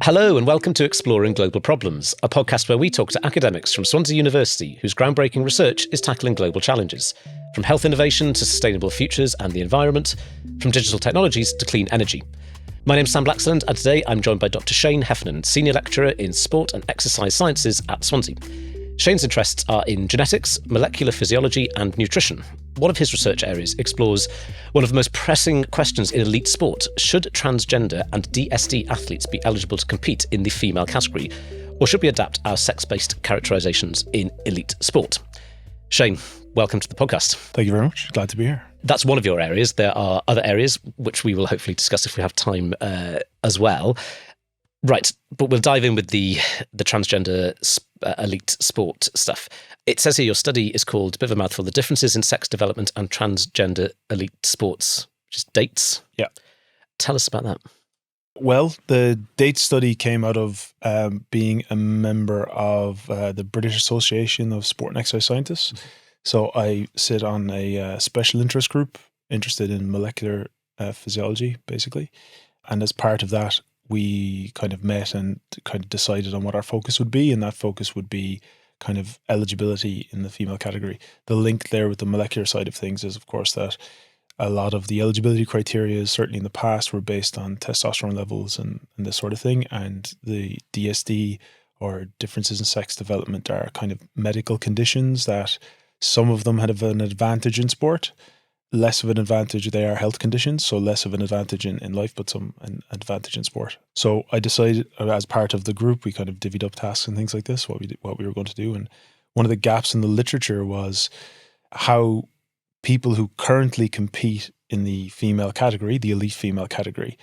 Hello and welcome to Exploring Global Problems, a podcast where we talk to academics from Swansea University whose groundbreaking research is tackling global challenges, from health innovation to sustainable futures and the environment, from digital technologies to clean energy. My name's Sam Blaxland, and today I'm joined by Dr Shane Heffernan, Senior Lecturer in Sport and Exercise Sciences at Swansea. Shane's interests are in genetics, molecular physiology and nutrition. One of his research areas explores one of the most pressing questions in elite sport. Should transgender and DSD athletes be eligible to compete in the female category, or should we adapt our sex-based characterisations in elite sport? Shane, welcome to the podcast. Thank you very much. Glad to be here. That's one of your areas. There are other areas which we will hopefully discuss if we have time as well. Right, but we'll dive in with the transgender elite sport stuff. It says here your study is called, a bit of a mouthful, The Differences in Sex Development and Transgender Elite Sports, which is DATES. Yeah. Tell us about that. Well, the DATES study came out of being a member of the British Association of Sport and Exercise Scientists. Mm-hmm. So I sit on a special interest group interested in molecular physiology, basically. And as part of that, we kind of met and kind of decided on what our focus would be, and that focus would be kind of eligibility in the female category. The link there with the molecular side of things is, of course, that a lot of the eligibility criteria, certainly in the past, were based on testosterone levels and this sort of thing, and the DSD, or differences in sex development, are kind of medical conditions that some of them have an advantage in sport. Less of an advantage, they are health conditions, so less of an advantage in life, but some an advantage in sport. So I decided, as part of the group, we kind of divvied up tasks and things like this, what we were going to do. And one of the gaps in the literature was how people who currently compete in the female category, the elite female category,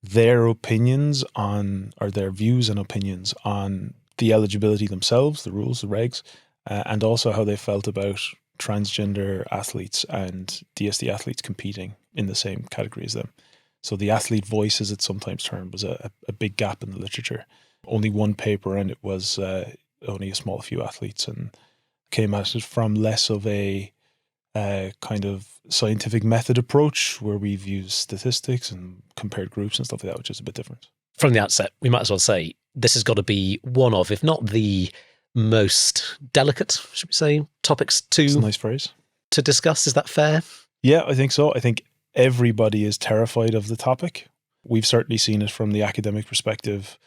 their opinions on, or their views and opinions on the eligibility themselves, the rules, the regs, and also how they felt about transgender athletes and DSD athletes competing in the same category as them. So the athlete voice, as it's sometimes termed, was a big gap in the literature. Only one paper, and it was only a small few athletes, and came at it from less of a kind of scientific method approach where we've used statistics and compared groups and stuff like that, which is a bit different. From the outset, we might as well say this has got to be one of, if not the most delicate, should we say, topics That's a nice phrase. To discuss. Is that fair? Yeah, I think so. I think everybody is terrified of the topic. We've certainly seen it from the academic perspective.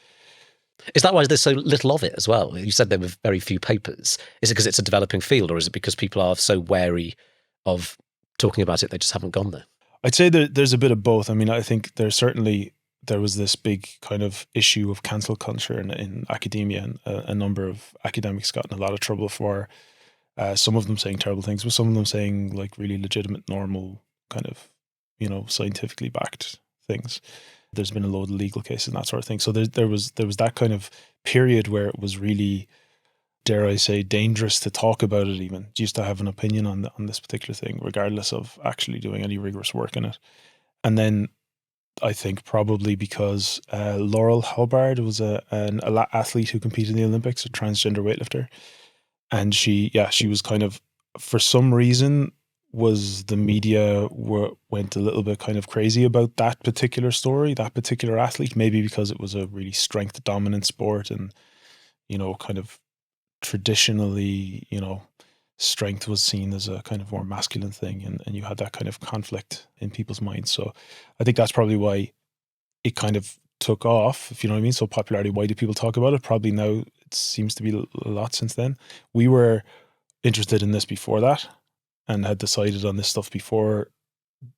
Is that why there's so little of it as well? You said there were very few papers. Is it because it's a developing field, or is it because people are so wary of talking about it they just haven't gone there? I'd say that there's a bit of both. I mean, I think there was this big kind of issue of cancel culture in academia, and a number of academics got in a lot of trouble for some of them saying terrible things, but some of them saying like really legitimate, normal, kind of, scientifically backed things. There's been a load of legal cases and that sort of thing. So there was that kind of period where it was really, dare I say, dangerous to talk about it even, just to have an opinion on this particular thing, regardless of actually doing any rigorous work in it. And then I think probably because Laurel Hubbard was an athlete who competed in the Olympics, a transgender weightlifter. And she was kind of, for some reason, the media went a little bit kind of crazy about that particular story, that particular athlete, maybe because it was a really strength dominant sport and, kind of traditionally, strength was seen as a kind of more masculine thing, and you had that kind of conflict in people's minds. So I think that's probably why it kind of took off, if you know what I mean. So popularity, why do people talk about it? Probably now it seems to be a lot since then. We were interested in this before that and had decided on this stuff before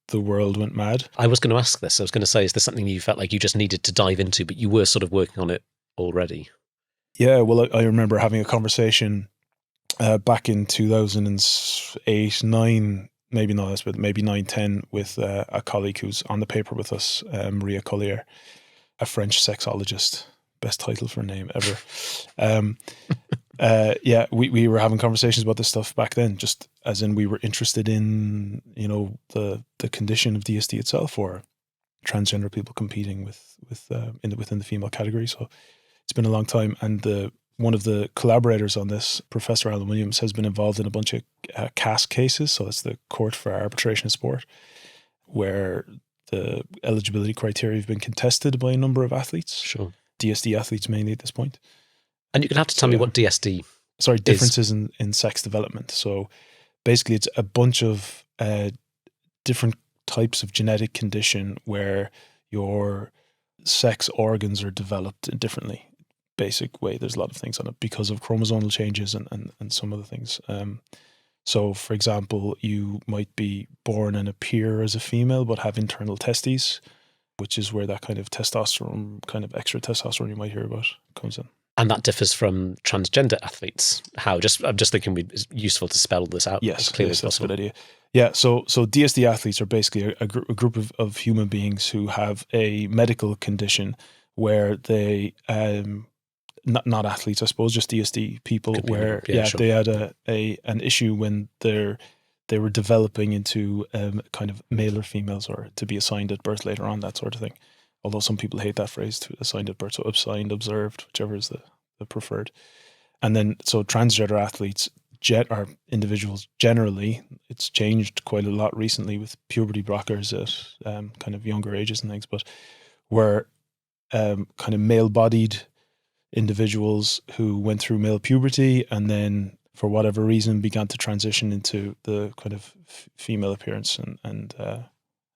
the world went mad. I was going to ask this. I was going to say, is there something you felt like you just needed to dive into, but you were sort of working on it already? Yeah, well, I remember having a conversation back in 2008, 9, maybe not less, but maybe 9, 10, with a colleague who's on the paper with us, Maria Collier, a French sexologist. Best title for a name ever. We were having conversations about this stuff back then, just as in we were interested in, the condition of DSD itself, or transgender people competing within the female category. So it's been a long time, and one of the collaborators on this, Professor Alan Williams, has been involved in a bunch of CAS cases. So it's the Court for Arbitration in Sport, where the eligibility criteria have been contested by a number of athletes. Sure. DSD athletes mainly at this point. And you're going to have to tell me what DSD Sorry, differences in sex development. So basically it's a bunch of different types of genetic condition where your sex organs are developed differently. Basic way, there's a lot of things on it because of chromosomal changes and some other things. So, for example, you might be born and appear as a female but have internal testes, which is where that kind of testosterone, kind of extra testosterone you might hear about, comes in. And that differs from transgender athletes. How? I'm just thinking it's useful to spell this out as clearly as possible. That's a good idea. Yeah, so DSD athletes are basically a group of human beings who have a medical condition where they not athletes, I suppose, just DSD people, where sure. They had an issue when they were developing into kind of male or females, or to be assigned at birth later on, that sort of thing. Although some people hate that phrase, to assigned at birth, so assigned, observed, whichever is the preferred. And then, so transgender athletes are individuals generally, it's changed quite a lot recently with puberty blockers at kind of younger ages and things, but were kind of male-bodied individuals who went through male puberty and then, for whatever reason, began to transition into the kind of female appearance and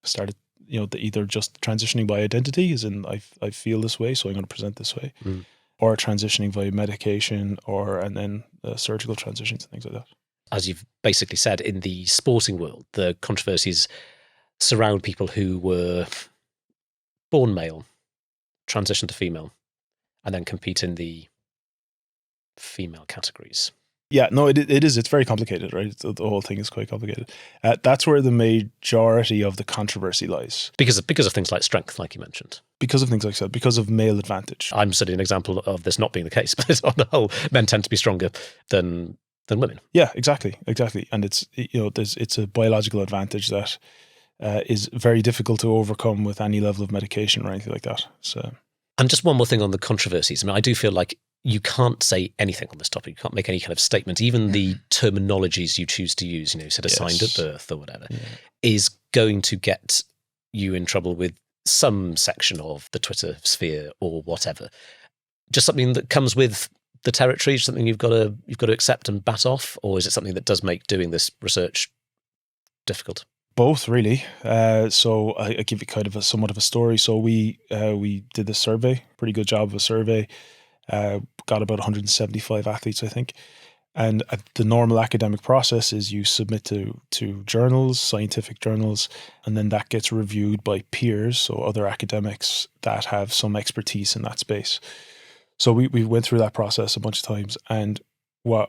started, either just transitioning by identity, as in I feel this way, so I'm going to present this way, or transitioning via medication, and then surgical transitions and things like that. As you've basically said, in the sporting world, the controversies surround people who were born male, transition to female, and then compete in the female categories. Yeah, no, it is. It's very complicated, right? The whole thing is quite complicated. That's where the majority of the controversy lies. Because of things like strength, like you mentioned. Because of things like that, because of male advantage. I'm studying an example of this not being the case, but on the whole, men tend to be stronger than women. Yeah, exactly. And it's it's a biological advantage that is very difficult to overcome with any level of medication or anything like that. So. And just one more thing on the controversies. I mean, I do feel like you can't say anything on this topic. You can't make any kind of statement. Even the terminologies you choose to use, you said assigned at birth or whatever, is going to get you in trouble with some section of the Twitter sphere or whatever. Just something that comes with the territory, something you've got to accept and bat off, or is it something that does make doing this research difficult? Both, really. So I give you kind of somewhat of a story. So we did this survey, pretty good job of a survey. Got about 175 athletes, I think. And the normal academic process is you submit to journals, scientific journals, and then that gets reviewed by peers, so other academics that have some expertise in that space. So we went through that process a bunch of times, and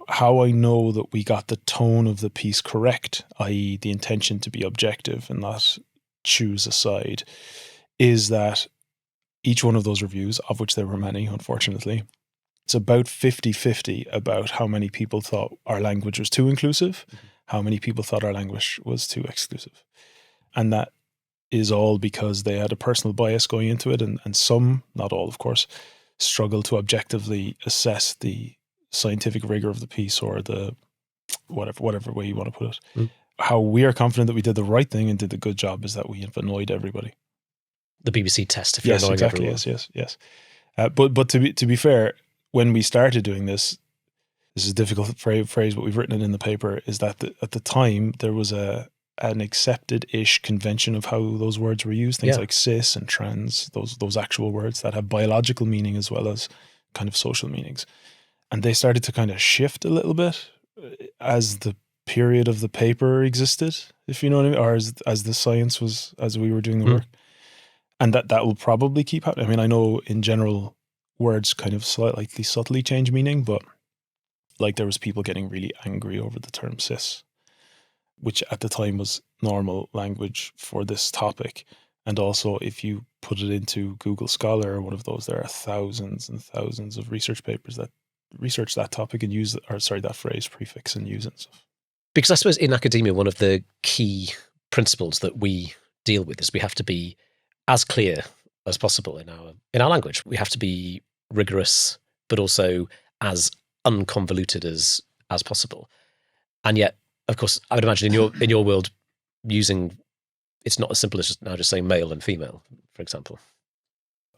how I know that we got the tone of the piece correct, i.e. the intention to be objective and not choose a side, is that each one of those reviews, of which there were many, unfortunately, it's about 50-50 about how many people thought our language was too inclusive, how many people thought our language was too exclusive. And that is all because they had a personal bias going into it, and some, not all of course, struggle to objectively assess the scientific rigor of the piece, or the whatever way you want to put it. How we are confident that we did the right thing and did the good job is that we have annoyed everybody. The BBC test, if you're annoying exactly, everyone. Yes. But to be fair, when we started doing this is a difficult phrase, but we've written it in the paper, is that at the time there was an accepted-ish convention of how those words were used, things like cis and trans, those actual words that have biological meaning as well as kind of social meanings. And they started to kind of shift a little bit as the period of the paper existed, if you know what I mean, or as the science was, as we were doing the work. And that will probably keep happening. I mean, I know in general words kind of slightly subtly change meaning, but like there was people getting really angry over the term cis, which at the time was normal language for this topic. And also, if you put it into Google Scholar or one of those, there are thousands and thousands of research papers that research that topic and use, that phrase, prefix, and use it and stuff. Because I suppose in academia, one of the key principles that we deal with is we have to be as clear as possible in our language. We have to be rigorous, but also as unconvoluted as possible. And yet, of course, I would imagine in your world, it's not as simple as just saying male and female, for example.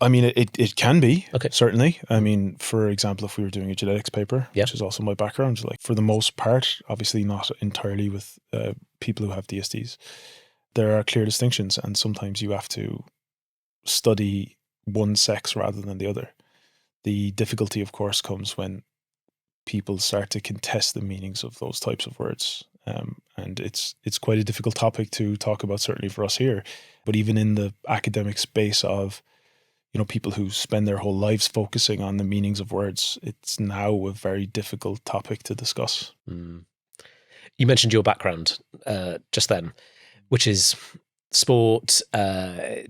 I mean, it can be, Okay. certainly. I mean, for example, if we were doing a genetics paper, which is also my background, like for the most part, obviously not entirely with people who have DSDs, there are clear distinctions, and sometimes you have to study one sex rather than the other. The difficulty, of course, comes when people start to contest the meanings of those types of words. And it's quite a difficult topic to talk about, certainly for us here. But even in the academic space of, people who spend their whole lives focusing on the meanings of words, it's now a very difficult topic to discuss. Mm. You mentioned your background just then, which is sport,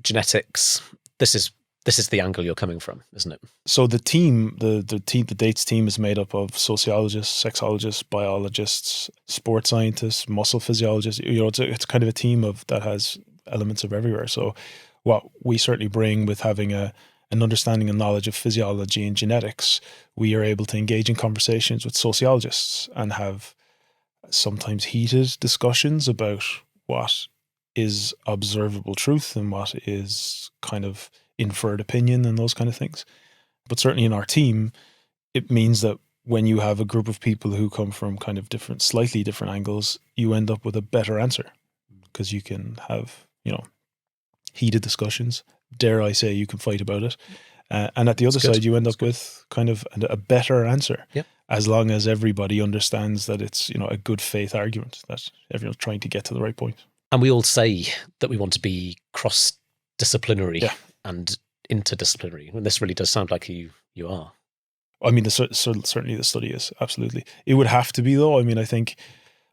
genetics. This is the angle you're coming from, isn't it? So the team, the DATES team is made up of sociologists, sexologists, biologists, sports scientists, muscle physiologists. It's kind of a team that has elements of everywhere. So what we certainly bring with having an understanding and knowledge of physiology and genetics, we are able to engage in conversations with sociologists and have sometimes heated discussions about what is observable truth and what is kind of inferred opinion and those kind of things. But certainly in our team, it means that when you have a group of people who come from kind of slightly different angles, you end up with a better answer because you can have, heated discussions. Dare I say, you can fight about it. And at the other side, you end up with kind of a better answer, as long as everybody understands that it's, a good faith argument, that everyone's trying to get to the right point. And we all say that we want to be cross-disciplinary and interdisciplinary, and this really does sound like you are. I mean, certainly the study is, absolutely. It would have to be, though. I mean, I think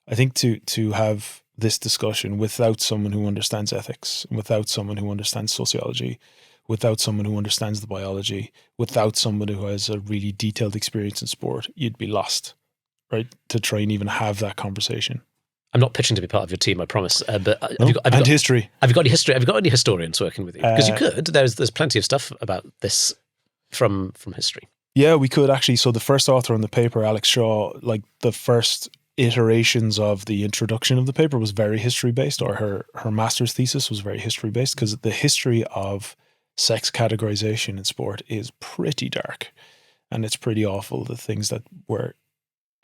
to have this discussion without someone who understands ethics, without someone who understands sociology, without someone who understands the biology, without someone who has a really detailed experience in sport, you'd be lost, right? To try and even have that conversation. I'm not pitching to be part of your team, I promise. But have you got history? Have you got any history? Have you got any historians working with you? Because you could. There's plenty of stuff about this from history. Yeah, we could actually. So the first author on the paper, Alex Shaw, like the first iterations of the introduction of the paper was very history based, or her master's thesis was very history based, because the history of sex categorization in sport is pretty dark, and it's pretty awful. The things that were,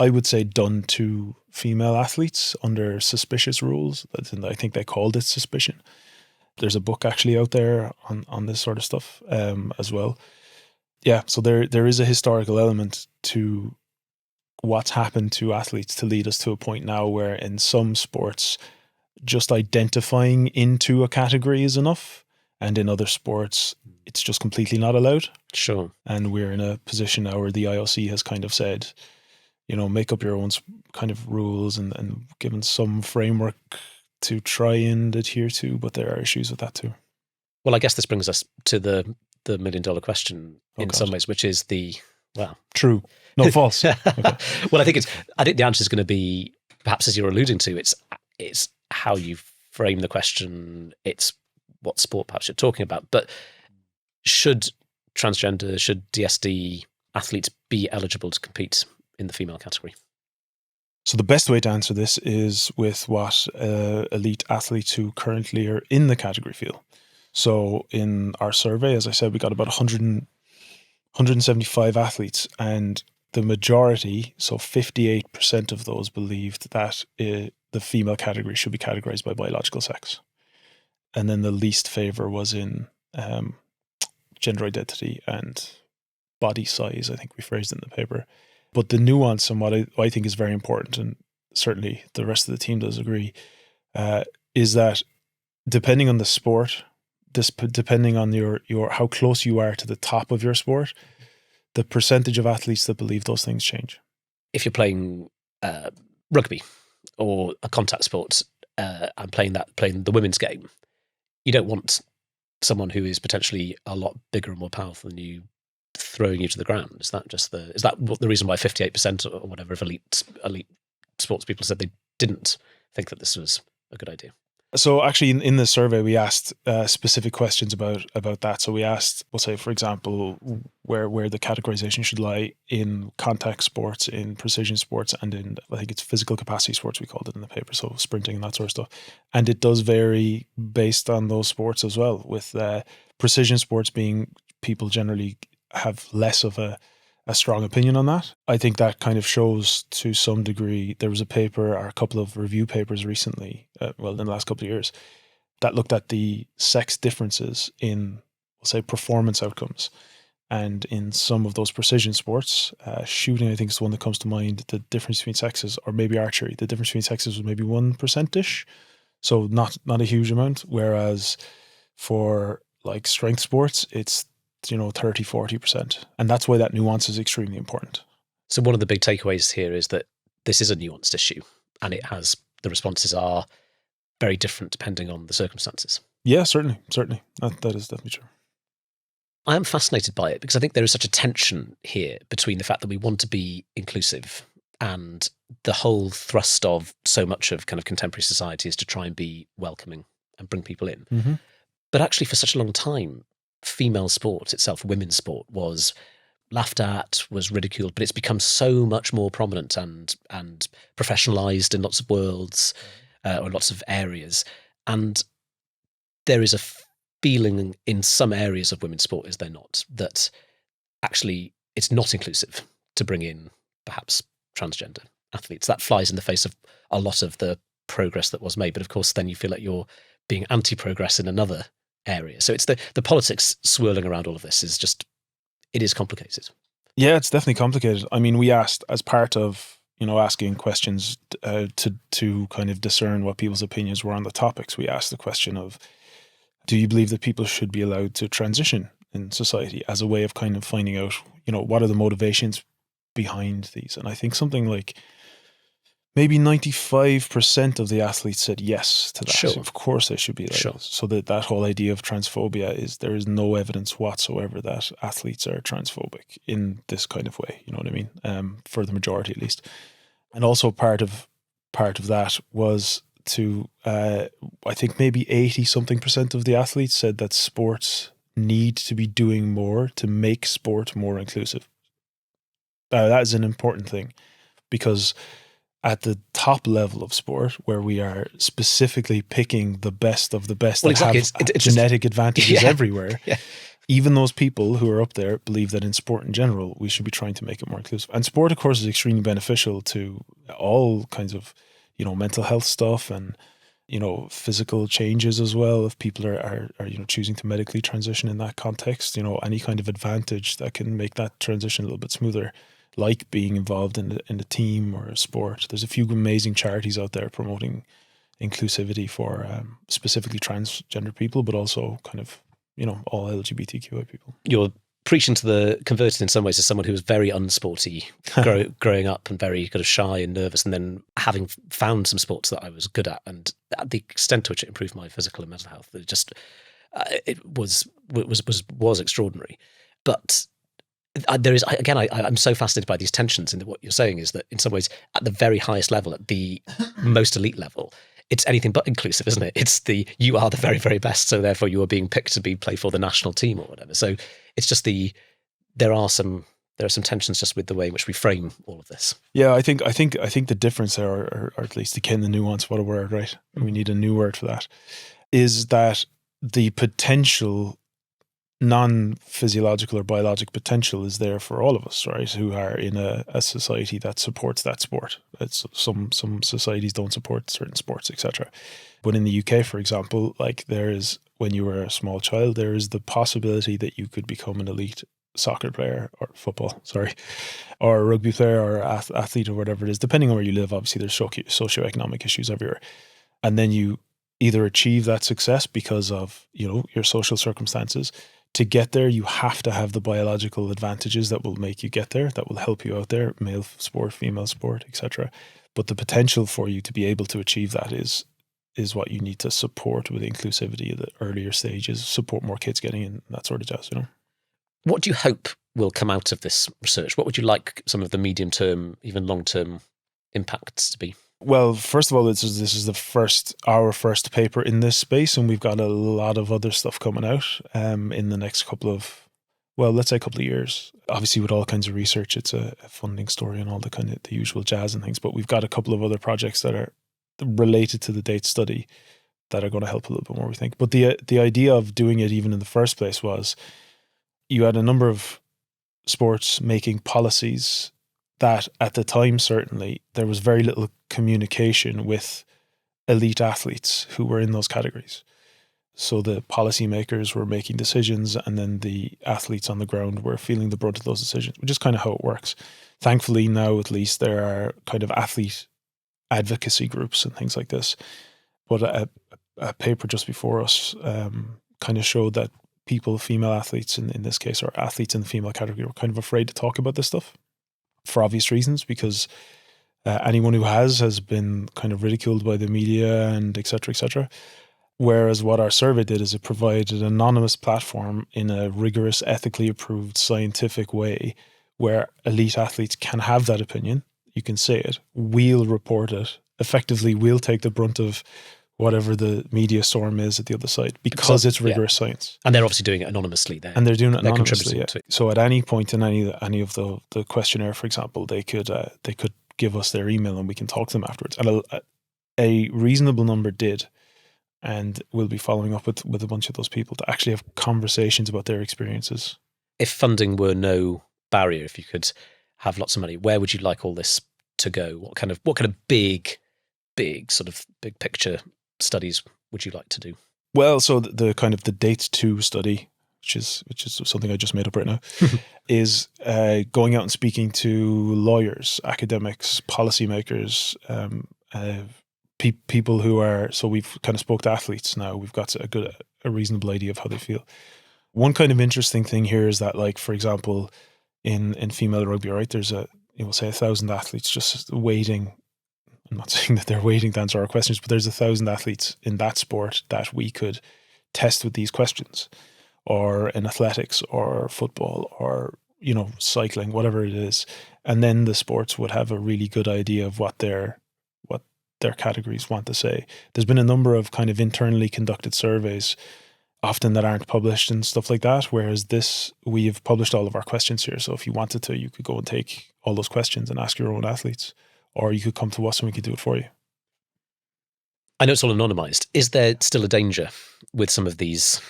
I would say, done to female athletes under suspicious rules. I think they called it suspicion. There's a book actually out there on this sort of stuff as well. Yeah, so there is a historical element to what's happened to athletes to lead us to a point now where in some sports, just identifying into a category is enough. And in other sports, it's just completely not allowed. Sure. And we're in a position now where the IOC has kind of said, make up your own kind of rules and given some framework to try and adhere to, but there are issues with that too. Well, I guess this brings us to the $1 million question in some ways, which is true. No, false. Okay. Well, I think the answer is going to be, perhaps as you're alluding to, it's how you frame the question. It's what sport perhaps you're talking about. But should transgender, should DSD athletes be eligible to compete in the female category? So the best way to answer this is with what elite athletes who currently are in the category feel. So in our survey, as I said, we got about 175 athletes, and the majority, so 58% of those, believed that the female category should be categorized by biological sex. And then the least favor was in gender identity and body size, I think we phrased it in the paper. But the nuance and what I think is very important, and certainly the rest of the team does agree, is that depending on the sport, depending on your how close you are to the top of your sport, the percentage of athletes that believe those things change. If you're playing rugby or a contact sport and playing the women's game, you don't want someone who is potentially a lot bigger and more powerful than you throwing you to the ground. Is that the reason why 58% or whatever of elite sports people said they didn't think that this was a good idea? So actually in the survey, we asked specific questions about that. So we asked, we'll say, for example, where the categorization should lie in contact sports, in precision sports, and in, I think it's physical capacity sports, we called it in the paper, so sprinting and that sort of stuff. And it does vary based on those sports as well, with precision sports being people generally have less of a strong opinion on that. I think that kind of shows to some degree. There was a paper or a couple of review papers recently, in the last couple of years, that looked at the sex differences in, we'll say, performance outcomes. And in some of those precision sports, shooting, I think is the one that comes to mind, the difference between sexes, or maybe archery, the difference between sexes was maybe 1%-ish. So not a huge amount. Whereas for like strength sports, it's 30-40%. And that's why that nuance is extremely important. So one of the big takeaways here is that this is a nuanced issue, and the responses are very different depending on the circumstances. Yeah, certainly. That is definitely true. I am fascinated by it because I think there is such a tension here between the fact that we want to be inclusive and the whole thrust of so much of kind of contemporary society is to try and be welcoming and bring people in. Mm-hmm. But actually for such a long time, female sport itself, women's sport, was laughed at, was ridiculed, but it's become so much more prominent and professionalized in lots of worlds or lots of areas. And there is a feeling in some areas of women's sport, is there not, that actually it's not inclusive to bring in perhaps transgender athletes. That flies in the face of a lot of the progress that was made. But of course, then you feel like you're being anti-progress in another area. So it's the politics swirling around all of this is just, it is complicated. Yeah, it's definitely complicated. I mean, we asked, as part of, asking questions to kind of discern what people's opinions were on the topics, we asked the question of, do you believe that people should be allowed to transition in society, as a way of kind of finding out, what are the motivations behind these? And I think something like maybe 95% of the athletes said yes to that. Sure. Of course they should be allowed. Sure. So that whole idea of transphobia is, there is no evidence whatsoever that athletes are transphobic in this kind of way. You know what I mean? For the majority, at least. And also part of that was to, I think maybe 80-something% of the athletes said that sports need to be doing more to make sport more inclusive. That is an important thing, because at the top level of sport, where we are specifically picking the best of the best, that have it's genetic advantages everywhere, even those people who are up there believe that in sport in general, we should be trying to make it more inclusive. And sport, of course, is extremely beneficial to all kinds of, mental health stuff and, physical changes as well. If people are choosing to medically transition in that context, any kind of advantage that can make that transition a little bit smoother, like being involved in a team or a sport. There's a few amazing charities out there promoting inclusivity for specifically transgender people, but also kind of, all LGBTQI people. You're preaching to the converted in some ways as someone who was very unsporty growing up and very kind of shy and nervous, and then having found some sports that I was good at, and at the extent to which it improved my physical and mental health, it was extraordinary. But there is, again, I'm so fascinated by these tensions in what you're saying, is that in some ways at the very highest level, at the most elite level, it's anything but inclusive, isn't it? It's you are the very, very best, so therefore you are being picked to play for the national team or whatever. So it's just there are some tensions just with the way in which we frame all of this. Yeah, I think the difference there, or at least again the nuance, what a word, right? We need a new word for that, is that the potential non-physiological or biologic potential is there for all of us, right? Who are in a society that supports that sport. It's some societies don't support certain sports, etc. But in the UK, for example, like there is, when you were a small child, there is the possibility that you could become an elite soccer player or or a rugby player or athlete or whatever it is, depending on where you live. Obviously, there's socioeconomic issues everywhere, and then you either achieve that success because of your social circumstances. To get there, you have to have the biological advantages that will make you get there, that will help you out there, male sport, female sport, etc. But the potential for you to be able to achieve that is what you need to support with inclusivity at the earlier stages, support more kids getting in, that sort of jazz, What do you hope will come out of this research? What would you like some of the medium-term, even long-term impacts to be? Well, first of all, this is our first paper in this space, and we've got a lot of other stuff coming out in the next couple of years. Obviously, with all kinds of research, it's a funding story and all the kind of the usual jazz and things. But we've got a couple of other projects that are related to the date study that are going to help a little bit more, we think. But the idea of doing it even in the first place was, you had a number of sports making policies that at the time, certainly, there was very little communication with elite athletes who were in those categories. So the policymakers were making decisions, and then the athletes on the ground were feeling the brunt of those decisions, which is kind of how it works. Thankfully, now at least there are kind of athlete advocacy groups and things like this. But a paper just before us kind of showed that female athletes in this case, or athletes in the female category, were kind of afraid to talk about this stuff for obvious reasons, because anyone who has been kind of ridiculed by the media and et cetera, et cetera. Whereas what our survey did is it provided an anonymous platform in a rigorous, ethically approved, scientific way where elite athletes can have that opinion. You can say it. We'll report it. Effectively, we'll take the brunt of whatever the media storm is at the other side, because it's rigorous science. And they're obviously doing it anonymously there. And they're doing it anonymously. Contributing to it. So at any point in any of the questionnaire, for example, they could give us their email and we can talk to them afterwards. And a reasonable number did. And we'll be following up with a bunch of those people to actually have conversations about their experiences. If funding were no barrier, if you could have lots of money, where would you like all this to go? What kind of big sort of big picture studies would you like to do? Well, so the kind of the Dates 2 study, which is something I just made up right now, is going out and speaking to lawyers, academics, policymakers, people who are, so we've kind of spoke to athletes now. We've got a reasonable idea of how they feel. One kind of interesting thing here is that, like, for example, in female rugby, right, there's say 1,000 athletes just waiting. I'm not saying that they're waiting to answer our questions, but there's 1,000 athletes in that sport that we could test with these questions, or in athletics or football or, cycling, whatever it is. And then the sports would have a really good idea of what their categories want to say. There's been a number of kind of internally conducted surveys, often that aren't published and stuff like that, whereas we have published all of our questions here. So if you wanted to, you could go and take all those questions and ask your own athletes, or you could come to us and we could do it for you. I know it's all anonymized. Is there still a danger with some of these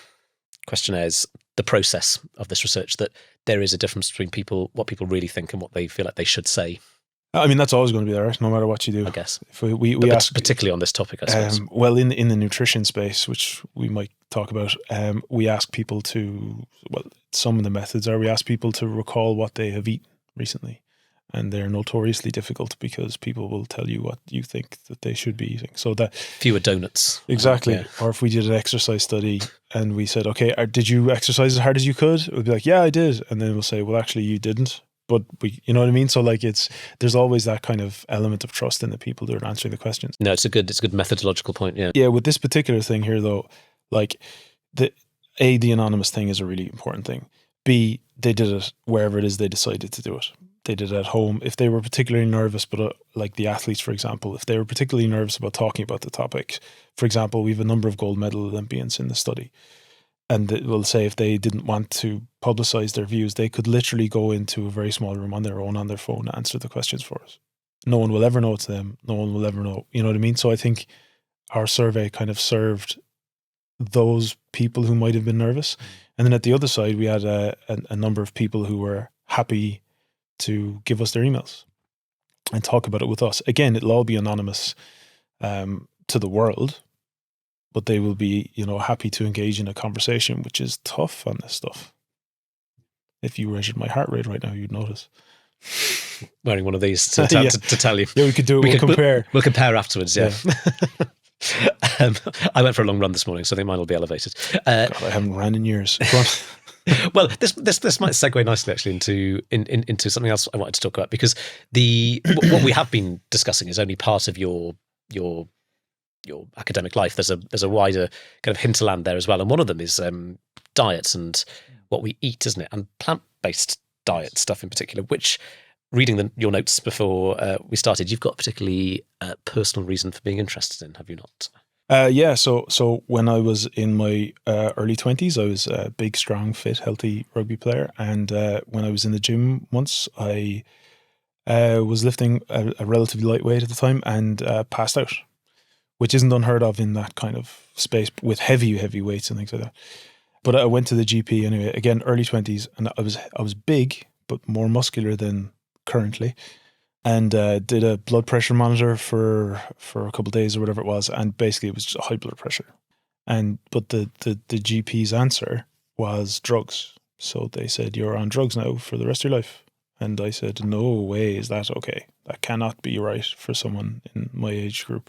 questionnaires, the process of this research, that there is a difference between what people really think and what they feel like they should say? I mean, that's always going to be there, no matter what you do, I guess. If we ask, particularly on this topic, I suppose. Well, in the nutrition space, which we might talk about, we ask people some of the methods are we ask people to recall what they have eaten recently. And they're notoriously difficult because people will tell you what you think that they should be eating. So that fewer donuts. Exactly. Yeah. Or if we did an exercise study and we said, okay, did you exercise as hard as you could? It would be like, yeah, I did. And then we'll say, well, actually you didn't. But you know what I mean? So like there's always that kind of element of trust in the people that are answering the questions. No, it's a good methodological point. Yeah. Yeah. With this particular thing here though, like the anonymous thing is a really important thing. B, they did it wherever it is they decided to do it. They did it at home. If they were particularly nervous, but like the athletes, for example, if they were particularly nervous about talking about the topic, for example, we have a number of gold medal Olympians in the study. And we'll say if they didn't want to publicize their views, they could literally go into a very small room on their own, on their phone, and answer the questions for us. No one will ever know it's them. No one will ever know. You know what I mean? So I think our survey kind of served those people who might have been nervous. And then at the other side, we had a number of people who were happy to give us their emails and talk about it with us. Again, it'll all be anonymous to the world, but they will be, happy to engage in a conversation, which is tough on this stuff. If you measured my heart rate right now, you'd notice. Wearing one of these to tell you. Yeah, we could do it. We'll compare. We'll compare afterwards, yeah. I went for a long run this morning, so I think mine will be elevated. God, I haven't ran in years. Go on. Well, this might segue nicely actually into something else I wanted to talk about, because what we have been discussing is only part of your academic life. There's a wider kind of hinterland there as well, and one of them is diets and what we eat, isn't it? And plant-based diet stuff in particular, which, reading your notes before we started, you've got a particularly personal reason for being interested in, have you not? Yeah, so when I was in my early 20s, I was a big, strong, fit, healthy rugby player. And when I was in the gym once, I was lifting a relatively lightweight at the time and passed out, which isn't unheard of in that kind of space with heavy weights and things like that. But I went to the GP anyway, again, early 20s, and I was big, but more muscular than currently, and did a blood pressure monitor for a couple of days or whatever it was, and basically it was just high blood pressure. But the GP's answer was drugs. So they said, you're on drugs now for the rest of your life. And I said, no way, is that okay? That cannot be right for someone in my age group.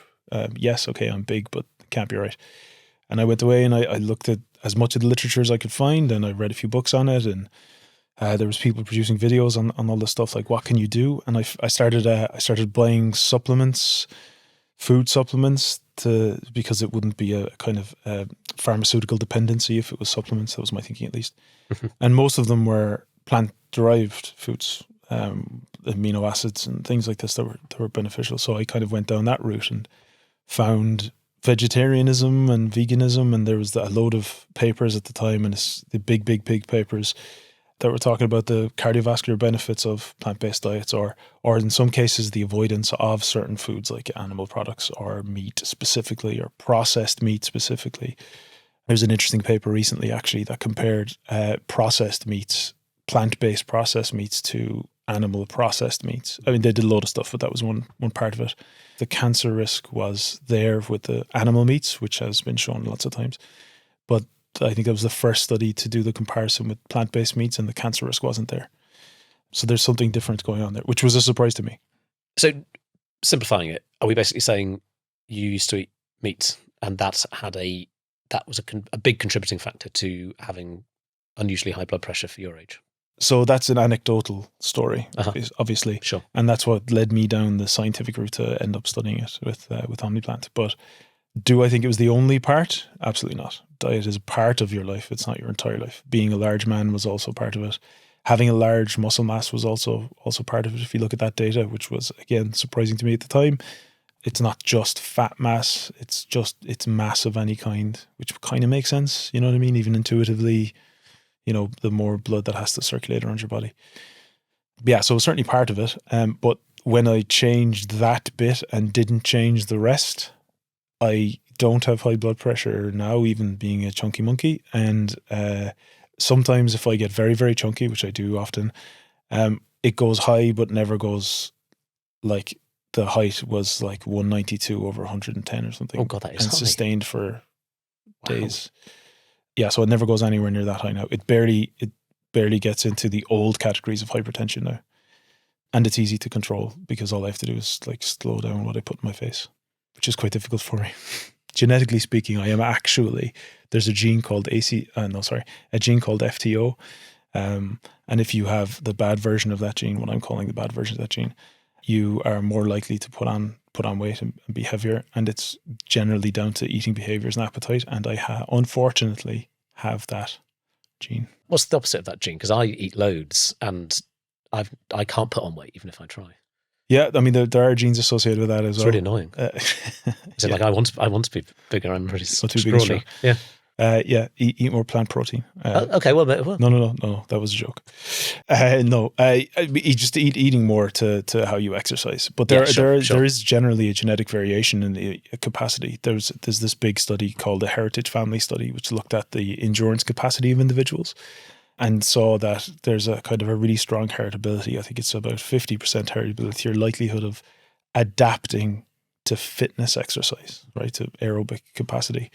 Yes, okay, I'm big, but it can't be right. And I went away and I looked at as much of the literature as I could find, and I read a few books on it, and there was people producing videos on all this stuff, like what can you do? And I started buying supplements, food supplements, because it wouldn't be a kind of pharmaceutical dependency if it was supplements. That was my thinking, at least. And most of them were plant-derived foods, amino acids and things like this that were beneficial. So I kind of went down that route and found vegetarianism and veganism, and there was a load of papers at the time, and it's the big papers that were talking about the cardiovascular benefits of plant-based diets, or in some cases the avoidance of certain foods like animal products or meat specifically, or processed meat specifically. There was an interesting paper recently actually that compared processed meats, plant-based processed meats, to animal processed meats. I mean, they did a load of stuff, but that was one part of it. The cancer risk was there with the animal meats, which has been shown lots of times. But I think that was the first study to do the comparison with plant-based meats, and the cancer risk wasn't there. So there's something different going on there, which was a surprise to me. So simplifying it, are we basically saying you used to eat meat and that was a big contributing factor to having unusually high blood pressure for your age? So that's an anecdotal story, obviously. Sure. And that's what led me down the scientific route to end up studying it with OMNIPLaNT. But do I think it was the only part? Absolutely not. Diet is a part of your life. It's not your entire life. Being a large man was also part of it. Having a large muscle mass was also part of it. If you look at that data, which was, again, surprising to me at the time, it's not just fat mass. It's mass of any kind, which kind of makes sense. You know what I mean? Even intuitively, the more blood that has to circulate around your body. Yeah, so it was certainly part of it. But when I changed that bit and didn't change the rest, I don't have high blood pressure now, even being a chunky monkey. And sometimes if I get very, very chunky, which I do often, it goes high but never goes, like, the height was like 192 over 110 or something. Oh God, that is and high. Sustained for days. Yeah, so it never goes anywhere near that high now. It barely gets into the old categories of hypertension now. And it's easy to control because all I have to do is like slow down what I put in my face, which is quite difficult for me. Genetically speaking, I am actually, there's a gene called a gene called FTO. And if you have the bad version of that gene, what I'm calling the bad version of that gene, you are more likely to put on weight and be heavier. And it's generally down to eating behaviors and appetite. And I unfortunately have that gene. What's the opposite of that gene? Because I eat loads and I can't put on weight even if I try. Yeah, I mean there are genes associated with that as well. It's really annoying. So like I want to be bigger. I'm really scrawny. Yeah. Eat more plant protein. Okay, well, no, that was a joke. Just eating more to how you exercise. But there is generally a genetic variation in the capacity. There's this big study called the Heritage Family Study, which looked at the endurance capacity of individuals and saw that there's a kind of a really strong heritability. I think it's about 50% heritability, your likelihood of adapting to fitness exercise, right, to aerobic capacity.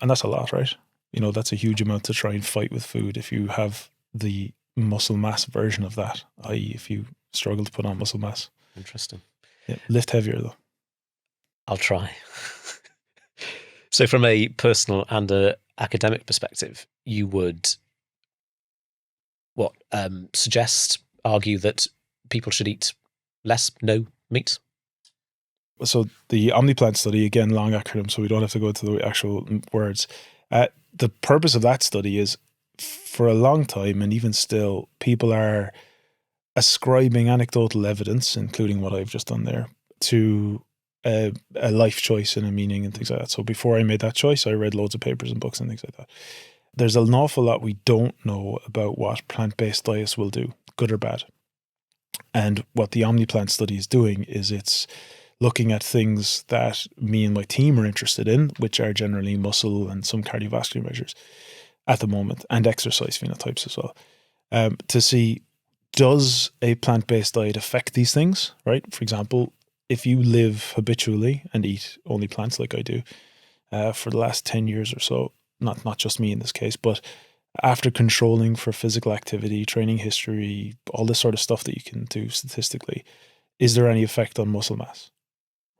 And that's a lot, right? That's a huge amount to try and fight with food if you have the muscle mass version of that, i.e. if you struggle to put on muscle mass. Interesting. Yeah, lift heavier though. I'll try. So from a personal and a academic perspective, you would argue that people should eat no meat? So the OMNIPLaNT study, again, long acronym, so we don't have to go into the actual words. The purpose of that study is, for a long time, and even still, people are ascribing anecdotal evidence, including what I've just done there, to a life choice and a meaning and things like that. So before I made that choice, I read loads of papers and books and things like that. There's an awful lot we don't know about what plant-based diets will do, good or bad. And what the OMNIPLaNT study is doing is it's looking at things that me and my team are interested in, which are generally muscle and some cardiovascular measures. at the moment, and exercise phenotypes as well, to see, does a plant-based diet affect these things, right? For example, if you live habitually and eat only plants like I do for the last 10 years or so, not just me in this case, but after controlling for physical activity, training history, all this sort of stuff that you can do statistically, is there any effect on muscle mass,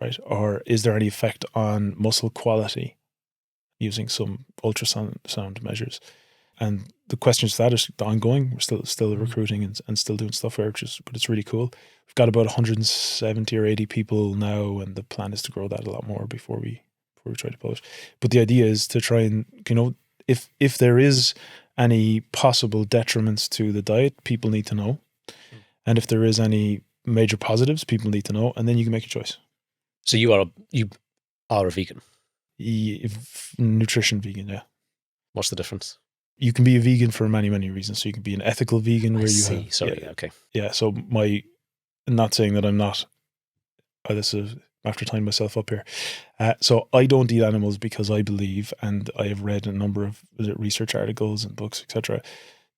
right? Or is there any effect on muscle quality using some ultrasound measures? And the questions to that are ongoing. We're still recruiting and still doing stuff here, but it's really cool. We've got about 170 or 80 people now, and the plan is to grow that a lot more before we try to publish. But the idea is to try and, if there is any possible detriments to the diet, people need to know. And if there is any major positives, people need to know, and then you can make a choice. So you are a vegan? Nutrition vegan, yeah. What's the difference? You can be a vegan for many, many reasons. So you can be an ethical vegan where Okay. Yeah, so not saying that I'm not, this is after tying myself up here. So I don't eat animals because I believe, and I have read a number of research articles and books, etc.,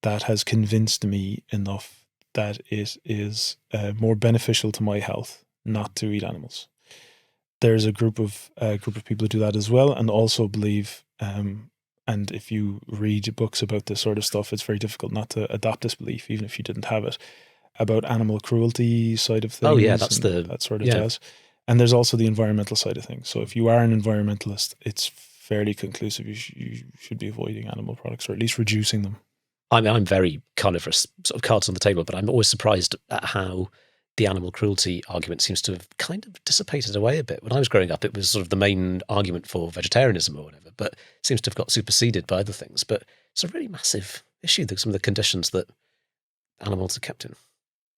that has convinced me enough that it is more beneficial to my health not to eat animals. There's a group of people who do that as well, and also believe, and if you read books about this sort of stuff, it's very difficult not to adopt this belief, even if you didn't have it, about animal cruelty side of things. Oh yeah, that's that sort of jazz. And there's also the environmental side of things. So if you are an environmentalist, it's fairly conclusive. You should be avoiding animal products, or at least reducing them. I mean, I'm very carnivorous, sort of cards on the table, but I'm always surprised at how the animal cruelty argument seems to have kind of dissipated away a bit. When I was growing up, it was sort of the main argument for vegetarianism or whatever, but it seems to have got superseded by other things. But it's a really massive issue, some of the conditions that animals are kept in.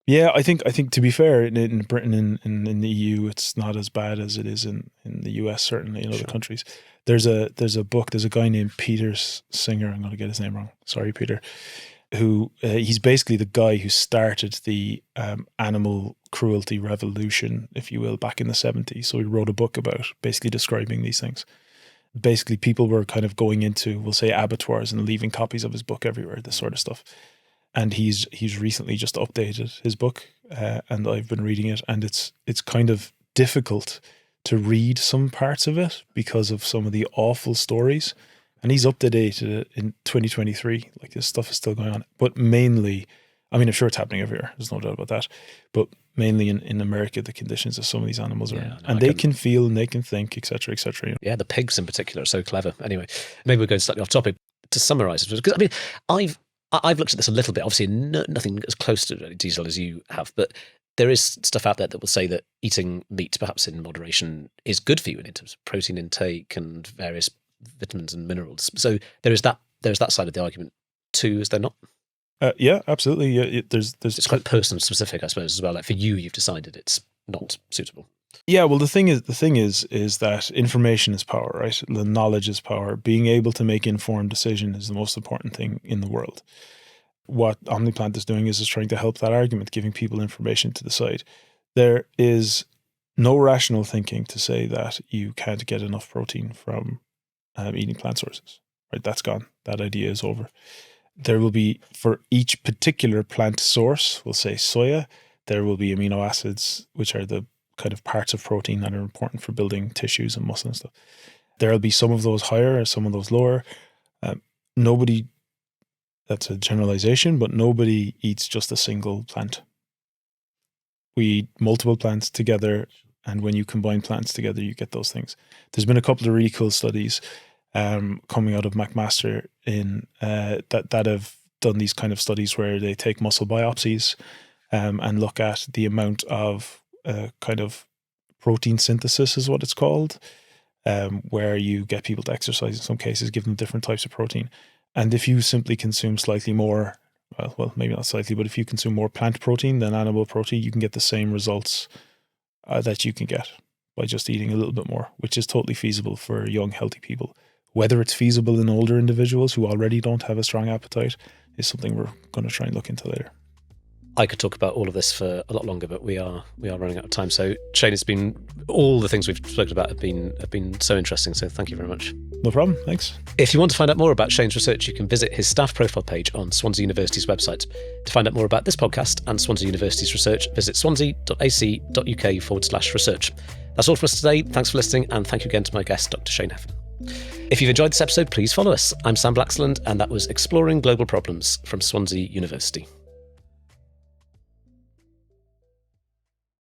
Yeah, I think to be fair, in Britain and in the EU, it's not as bad as it is in the US, certainly in other countries. There's a book, there's a guy named Peter Singer, I'm going to get his name wrong, sorry Peter, who he's basically the guy who started the animal cruelty revolution, if you will, back in the 70s. So he wrote a book about basically describing these things. Basically, people were kind of going into, we'll say, abattoirs and leaving copies of his book everywhere, this sort of stuff. And he's recently just updated his book, and I've been reading it, and it's kind of difficult to read some parts of it because of some of the awful stories. And he's updated it in 2023. Like, this stuff is still going on. But mainly, I mean, I'm sure it's happening everywhere. There's no doubt about that. But mainly in America, the conditions of some of these animals are in. And they can feel and they can think, et cetera, et cetera. Yeah, the pigs in particular are so clever. Anyway, maybe we're going slightly off topic. To summarise it, because I mean, I've looked at this a little bit. Obviously, nothing as close to detail as you have, but there is stuff out there that will say that eating meat, perhaps in moderation, is good for you in terms of protein intake and various vitamins and minerals. So there's that side of the argument too, is there not? Yeah, absolutely. Yeah, there's it's quite person specific, I suppose, as well. Like for you, you've decided it's not suitable. Yeah, well, the thing is that information is power, right? The knowledge is power. Being able to make informed decision is the most important thing in the world. What OMNIPLaNT is doing is trying to help that argument, giving people information to decide. There is no rational thinking to say that you can't get enough protein from eating plant sources, right? That's gone. That idea is over. There will be, for each particular plant source, we'll say soya, there will be amino acids, which are the kind of parts of protein that are important for building tissues and muscle and stuff. There'll be some of those higher, some of those lower. Nobody, that's a generalization, but nobody eats just a single plant. We eat multiple plants together, and when you combine plants together, you get those things. There's been a couple of really cool studies coming out of McMaster in that have done these kind of studies where they take muscle biopsies and look at the amount of kind of protein synthesis is what it's called, where you get people to exercise in some cases, give them different types of protein. And if you simply consume slightly more, well, maybe not slightly, but if you consume more plant protein than animal protein, you can get the same results that you can get by just eating a little bit more, which is totally feasible for young, healthy people. Whether it's feasible in older individuals who already don't have a strong appetite is something we're going to try and look into later. I could talk about all of this for a lot longer, but we are running out of time. So Shane, it's been, all the things we've spoken about have been so interesting. So thank you very much. No problem. Thanks. If you want to find out more about Shane's research, you can visit his staff profile page on Swansea University's website. To find out more about this podcast and Swansea University's research, visit swansea.ac.uk/research. That's all from us today. Thanks for listening, and thank you again to my guest, Dr Shane Heffernan. If you've enjoyed this episode, please follow us. I'm Sam Blaxland, and that was Exploring Global Problems from Swansea University.